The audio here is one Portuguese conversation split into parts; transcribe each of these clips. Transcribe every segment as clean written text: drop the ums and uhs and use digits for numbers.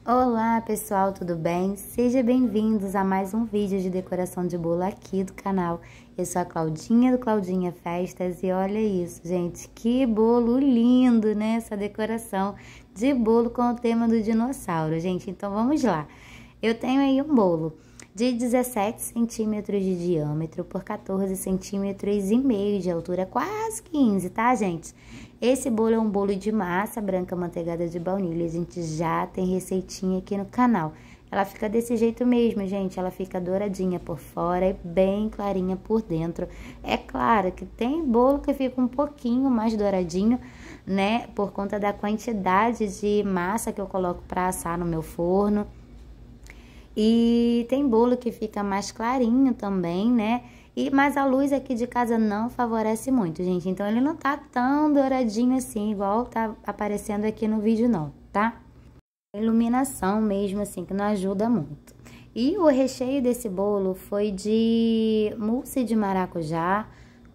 Olá pessoal, tudo bem? Sejam bem-vindos a mais um vídeo de decoração de bolo aqui do canal. Eu sou a Claudinha do Claudinha Festas e olha isso, gente, que bolo lindo, né? Essa decoração de bolo com o tema do dinossauro, gente. Então vamos lá. Eu tenho aí um bolo de 17 centímetros de diâmetro por 14 centímetros e meio de altura, quase 15, tá, gente? Esse bolo é um bolo de massa branca manteigada de baunilha, a gente já tem receitinha aqui no canal. Ela fica desse jeito mesmo, gente, ela fica douradinha por fora e bem clarinha por dentro. É claro que tem bolo que fica um pouquinho mais douradinho, né, por conta da quantidade de massa que eu coloco para assar no meu forno. E tem bolo que fica mais clarinho também, né? Mas a luz aqui de casa não favorece muito, gente. Então, ele não tá tão douradinho assim, igual tá aparecendo aqui no vídeo, não, tá? A iluminação mesmo, assim, que não ajuda muito. E o recheio desse bolo foi de mousse de maracujá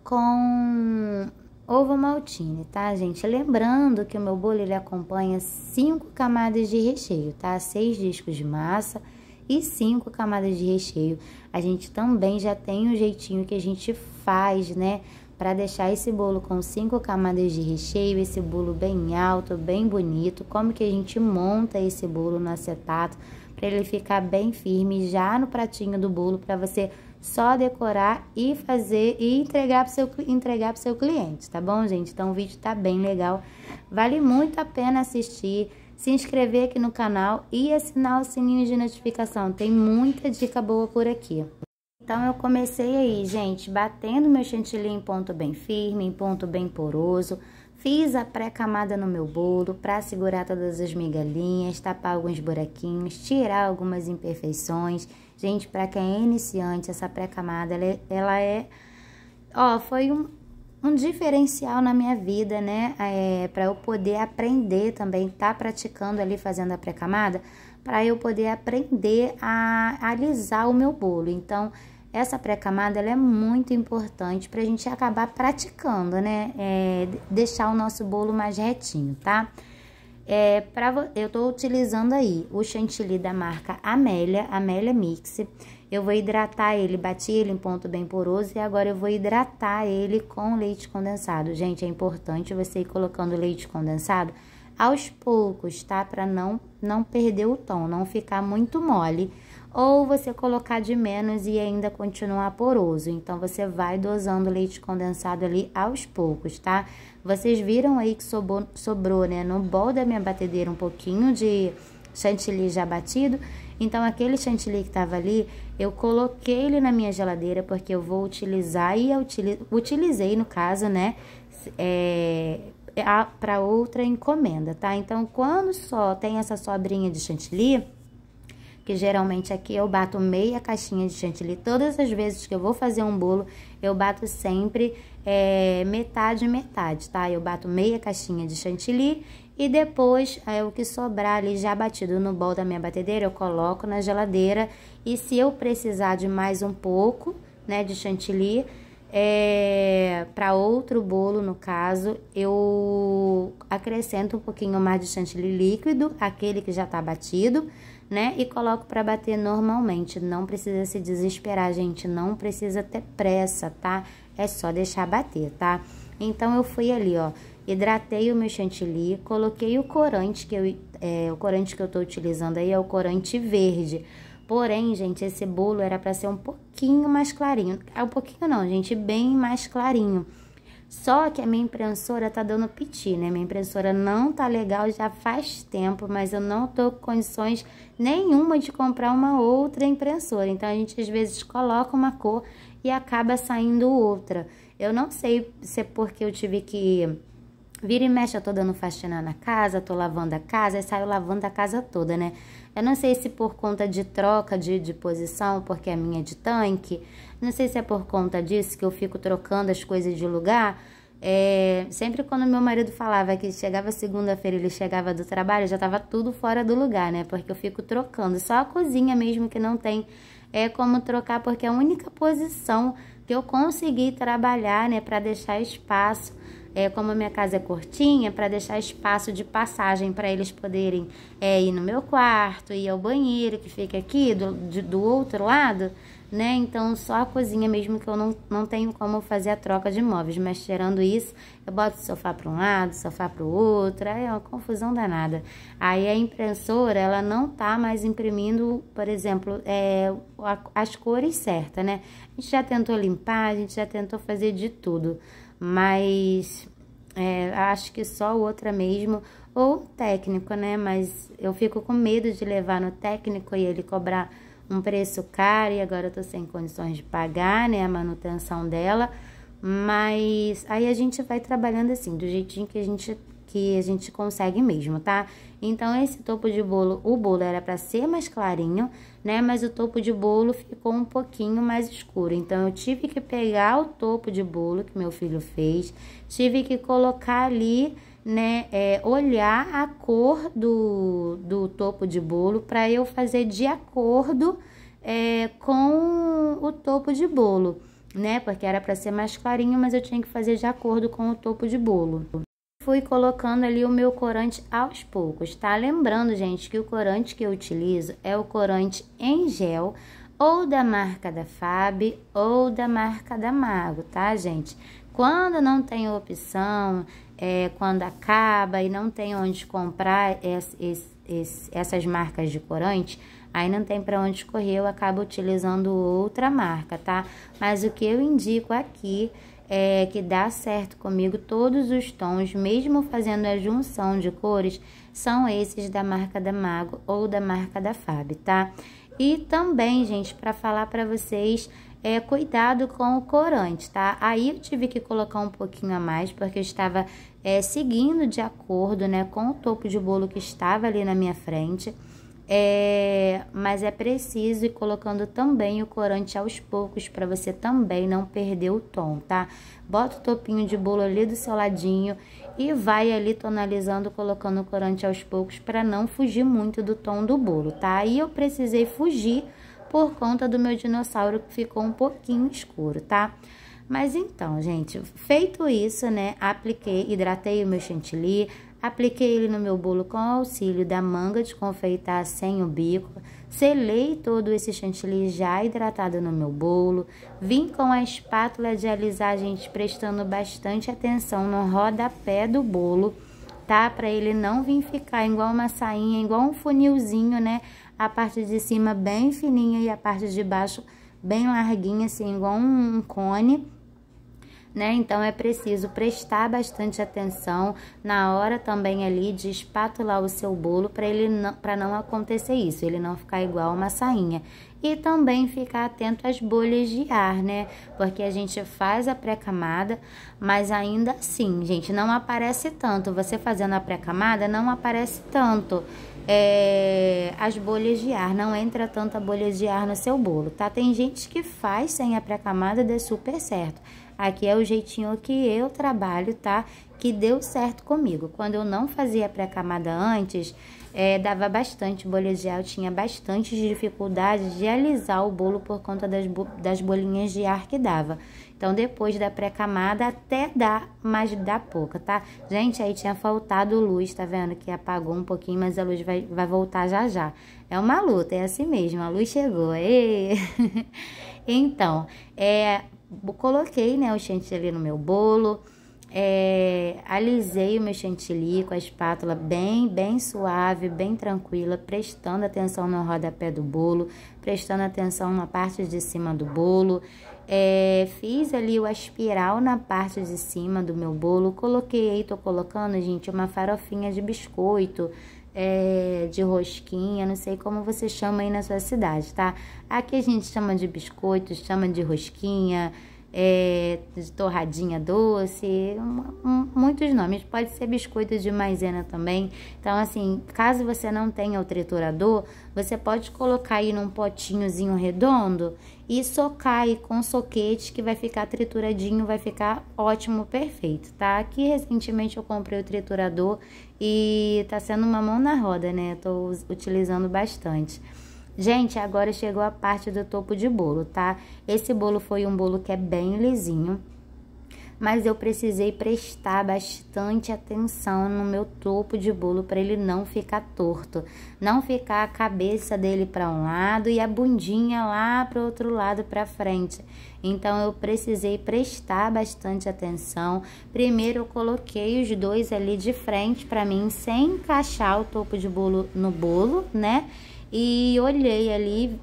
com ovo maltine, tá, gente? Lembrando que o meu bolo, ele acompanha 5 camadas de recheio, tá? 6 discos de massa e 5 camadas de recheio. A gente também já tem um jeitinho que a gente faz, né, para deixar esse bolo com 5 camadas de recheio, esse bolo bem alto, bem bonito. Como que a gente monta esse bolo no acetato para ele ficar bem firme já no pratinho do bolo, para você só decorar e fazer e entregar para seu cliente, tá bom, gente? Então o vídeo tá bem legal, vale muito a pena assistir. Se inscrever aqui no canal e assinar o sininho de notificação. Tem muita dica boa por aqui. Então, eu comecei aí, gente, batendo meu chantilly em ponto bem firme, em ponto bem poroso. Fiz a pré-camada no meu bolo para segurar todas as migalhinhas, tapar alguns buraquinhos, tirar algumas imperfeições. Gente, para quem é iniciante, essa pré-camada, ela é... Ó, foi um diferencial na minha vida, né, para eu poder aprender também, tá praticando ali, fazendo a pré-camada, para eu poder aprender a alisar o meu bolo. Então, essa pré-camada, ela é muito importante pra gente acabar praticando, né, deixar o nosso bolo mais retinho, tá? Eu tô utilizando aí o chantilly da marca Amélia Mix. Eu vou hidratar ele, bati ele em ponto bem poroso e agora eu vou hidratar ele com leite condensado. Gente, é importante você ir colocando leite condensado aos poucos, tá? Pra não perder o tom, não ficar muito mole. Ou você colocar de menos e ainda continuar poroso. Então, você vai dosando o leite condensado ali aos poucos, tá? Vocês viram aí que sobrou, né, no bol da minha batedeira um pouquinho de chantilly já batido. Então, aquele chantilly que tava ali, eu coloquei ele na minha geladeira porque eu vou utilizar e utilizei, no caso, né, para outra encomenda, tá? Então, quando só tem essa sobrinha de chantilly, que geralmente aqui eu bato meia caixinha de chantilly. Todas as vezes que eu vou fazer um bolo, eu bato sempre metade, tá? Eu bato meia caixinha de chantilly e depois o que sobrar ali já batido no bol da minha batedeira, eu coloco na geladeira. E se eu precisar de mais um pouco, né, de chantilly, para outro bolo, no caso, eu acrescento um pouquinho mais de chantilly líquido, aquele que já tá batido, né? E coloco para bater normalmente. Não precisa se desesperar, gente. Não precisa ter pressa, tá? É só deixar bater, tá? Então, eu fui ali, ó, hidratei o meu chantilly, coloquei o corante o corante que eu tô utilizando aí é o corante verde. Porém, gente, esse bolo era para ser um pouquinho mais clarinho. Um pouquinho não, gente, bem mais clarinho. Só que a minha impressora tá dando piti, né? Minha impressora não tá legal já faz tempo, mas eu não tô com condições nenhuma de comprar uma outra impressora. Então, a gente às vezes coloca uma cor e acaba saindo outra. Eu não sei se é porque eu tive que... Vira e mexe, eu tô dando faxina na casa, tô lavando a casa, e saio lavando a casa toda, né? Eu não sei se por conta de troca de posição, porque a minha é de tanque. Não sei se é por conta disso que eu fico trocando as coisas de lugar. Sempre quando meu marido falava que chegava segunda-feira, ele chegava do trabalho, já tava tudo fora do lugar, né? Porque eu fico trocando. Só a cozinha mesmo que não tem como trocar, porque é a única posição que eu consegui trabalhar, né? Pra deixar espaço como a minha casa é curtinha, para deixar espaço de passagem para eles poderem ir no meu quarto, ir ao banheiro, que fica aqui do outro lado, né? Então, só a cozinha mesmo, que eu não tenho como fazer a troca de móveis. Mas, tirando isso, eu boto o sofá para um lado, sofá para o outro. Aí é uma confusão danada. Aí, a impressora, ela não tá mais imprimindo, por exemplo, as cores certas, né? A gente já tentou limpar, a gente já tentou fazer de tudo. Mas, acho que só outra mesmo, ou técnico, né? Mas eu fico com medo de levar no técnico e ele cobrar um preço caro, e agora eu tô sem condições de pagar, né, a manutenção dela. Mas aí a gente vai trabalhando assim, do jeitinho que a gente consegue mesmo, tá? Então, esse topo de bolo, o bolo era para ser mais clarinho, né? Mas o topo de bolo ficou um pouquinho mais escuro. Então, eu tive que pegar o topo de bolo que meu filho fez, tive que colocar ali, né, olhar a cor do topo de bolo para eu fazer de acordo com o topo de bolo, né? Porque era para ser mais clarinho, mas eu tinha que fazer de acordo com o topo de bolo. Fui colocando ali o meu corante aos poucos, tá? Lembrando, gente, que o corante que eu utilizo é o corante em gel, ou da marca da Fab, ou da marca da Mago, tá, gente? Quando não tem opção, quando acaba e não tem onde comprar essas marcas de corante, aí não tem para onde escorrer, eu acabo utilizando outra marca, tá? Mas o que eu indico aqui que dá certo comigo, todos os tons, mesmo fazendo a junção de cores, são esses da marca da Mago ou da marca da Fab, tá? E também, gente, para falar para vocês, cuidado com o corante, tá? Aí eu tive que colocar um pouquinho a mais, porque eu estava seguindo de acordo, né, com o topo de bolo que estava ali na minha frente. Mas é preciso ir colocando também o corante aos poucos para você também não perder o tom, tá? Bota o topinho de bolo ali do seu ladinho e vai ali tonalizando, colocando o corante aos poucos para não fugir muito do tom do bolo, tá? Aí eu precisei fugir por conta do meu dinossauro que ficou um pouquinho escuro, tá? Mas então, gente, feito isso, né, hidratei o meu chantilly, apliquei ele no meu bolo com auxílio da manga de confeitar sem o bico, selei todo esse chantilly já hidratado no meu bolo, vim com a espátula de alisar, gente, prestando bastante atenção no rodapé do bolo, tá? Pra ele não vir ficar igual uma sainha, igual um funilzinho, né? A parte de cima bem fininha e a parte de baixo bem larguinha, assim, igual um cone, né? Então, é preciso prestar bastante atenção na hora também ali de espatular o seu bolo para não acontecer isso, ele não ficar igual uma sainha. E também ficar atento às bolhas de ar, né? Porque a gente faz a pré-camada, mas ainda assim, gente, não aparece tanto. Você fazendo a pré-camada, não aparece tanto as bolhas de ar, não entra tanta bolha de ar no seu bolo, tá? Tem gente que faz sem a pré-camada, dê super certo. Aqui é o jeitinho que eu trabalho, tá? Que deu certo comigo. Quando eu não fazia pré-camada antes, dava bastante bolha de ar, eu tinha bastante dificuldade de alisar o bolo por conta das bolinhas de ar que dava. Então, depois da pré-camada até dá, mas dá pouca, tá? Gente, aí tinha faltado luz, tá vendo? Que apagou um pouquinho, mas a luz vai voltar já já. É uma luta, é assim mesmo, a luz chegou. Então, coloquei, né, o chantilly no meu bolo, alisei o meu chantilly com a espátula bem suave, bem tranquila, prestando atenção no rodapé do bolo, prestando atenção na parte de cima do bolo. Fiz ali o espiral na parte de cima do meu bolo, tô colocando, gente, uma farofinha de biscoito, de rosquinha, não sei como você chama aí na sua cidade, tá? Aqui a gente chama de biscoito, chama de rosquinha, de torradinha doce, muitos nomes, pode ser biscoito de maisena também. Então, assim, caso você não tenha o triturador, você pode colocar aí num potinhozinho redondo e socar aí com soquete, que vai ficar trituradinho, vai ficar ótimo, perfeito, tá? Aqui, recentemente, eu comprei o triturador e tá sendo uma mão na roda, né? Tô utilizando bastante. Gente, agora chegou a parte do topo de bolo, tá? Esse bolo foi um bolo que é bem lisinho, mas eu precisei prestar bastante atenção no meu topo de bolo para ele não ficar torto, não ficar a cabeça dele para um lado e a bundinha lá para o outro lado para frente. Então eu precisei prestar bastante atenção. Primeiro eu coloquei os dois ali de frente para mim, sem encaixar o topo de bolo no bolo, né? E olhei ali,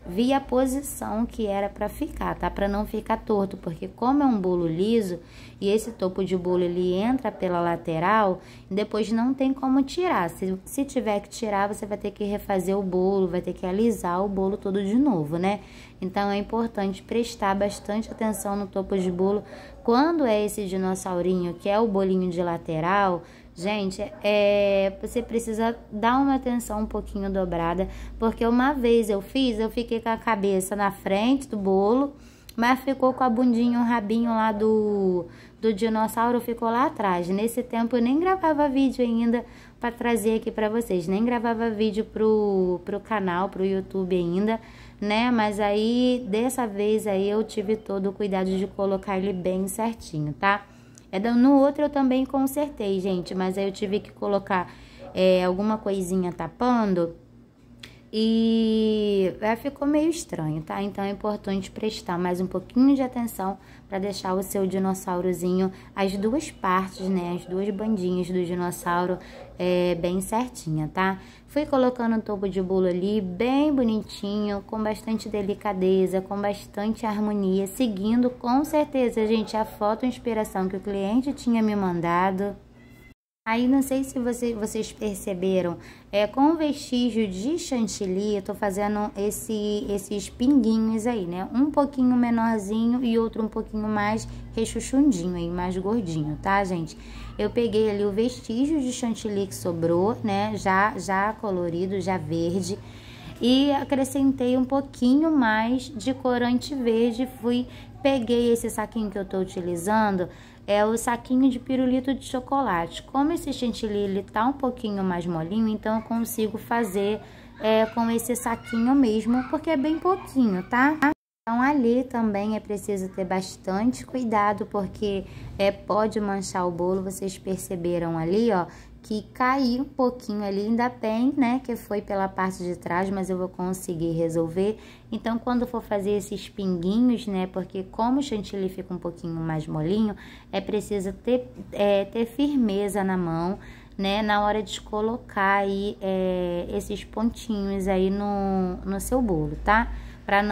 vi a posição que era para ficar, tá? Para não ficar torto, porque como é um bolo liso e esse topo de bolo ele entra pela lateral, depois não tem como tirar. Se tiver que tirar, você vai ter que refazer o bolo, vai ter que alisar o bolo todo de novo, né? Então é importante prestar bastante atenção no topo de bolo. Quando é esse dinossaurinho, que é o bolinho de lateral, gente, você precisa dar uma atenção um pouquinho dobrada, porque uma vez eu fiquei com a cabeça na frente do bolo, mas ficou com a bundinha, o rabinho lá do dinossauro ficou lá atrás. Nesse tempo eu nem gravava vídeo ainda para trazer aqui para vocês, nem gravava vídeo pro canal, pro YouTube ainda, né? Mas aí, dessa vez aí eu tive todo o cuidado de colocar ele bem certinho, tá? No outro eu também consertei, gente, mas aí eu tive que colocar alguma coisinha tapando e ficou meio estranho, tá? Então é importante prestar mais um pouquinho de atenção para deixar o seu dinossaurozinho, as duas partes, né? As duas bandinhas do dinossauro bem certinha, tá? Fui colocando o topo de bolo ali bem bonitinho, com bastante delicadeza, com bastante harmonia, seguindo com certeza, gente, a foto inspiração que o cliente tinha me mandado. Aí, não sei se vocês perceberam, com vestígio de chantilly, eu tô fazendo esses pinguinhos aí, né? Um pouquinho menorzinho e outro um pouquinho mais rechuchundinho aí, mais gordinho, tá, gente? Eu peguei ali o vestígio de chantilly que sobrou, né? Já colorido, já verde. E acrescentei um pouquinho mais de corante verde. Peguei esse saquinho que eu tô utilizando, é o saquinho de pirulito de chocolate. Como esse chantilly ele tá um pouquinho mais molinho, então eu consigo fazer com esse saquinho mesmo, porque é bem pouquinho, tá? Então ali também é preciso ter bastante cuidado, porque pode manchar o bolo. Vocês perceberam ali, ó, que caiu um pouquinho ali, ainda bem, né, que foi pela parte de trás, mas eu vou conseguir resolver. Então, quando for fazer esses pinguinhos, né, porque como o chantilly fica um pouquinho mais molinho, é preciso ter firmeza na mão, né, na hora de colocar aí esses pontinhos aí no seu bolo, tá? Para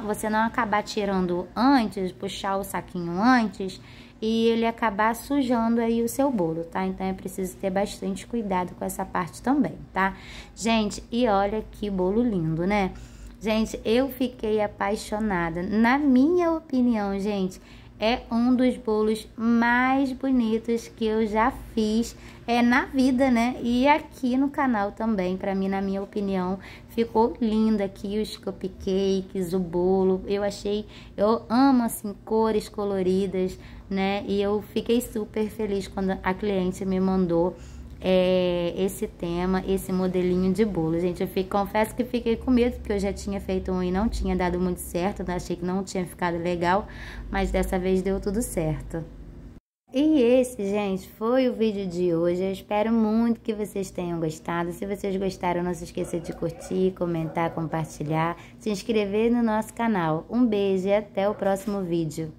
você não acabar tirando antes, puxar o saquinho antes e ele acabar sujando aí o seu bolo, tá? Então é preciso ter bastante cuidado com essa parte também, tá? Gente, e olha que bolo lindo, né? Gente, eu fiquei apaixonada. Na minha opinião, gente, é um dos bolos mais bonitos que eu já fiz na vida, né? E aqui no canal também, pra mim, na minha opinião, ficou lindo aqui os cupcakes, o bolo. Eu amo, assim, cores coloridas, né? E eu fiquei super feliz quando a cliente me mandou esse tema, esse modelinho de bolo. Gente, confesso que fiquei com medo, porque eu já tinha feito um e não tinha dado muito certo, né? Achei que não tinha ficado legal, mas dessa vez deu tudo certo. E esse, gente, foi o vídeo de hoje. Eu espero muito que vocês tenham gostado. Se vocês gostaram, não se esqueça de curtir, comentar, compartilhar, se inscrever no nosso canal. Um beijo e até o próximo vídeo.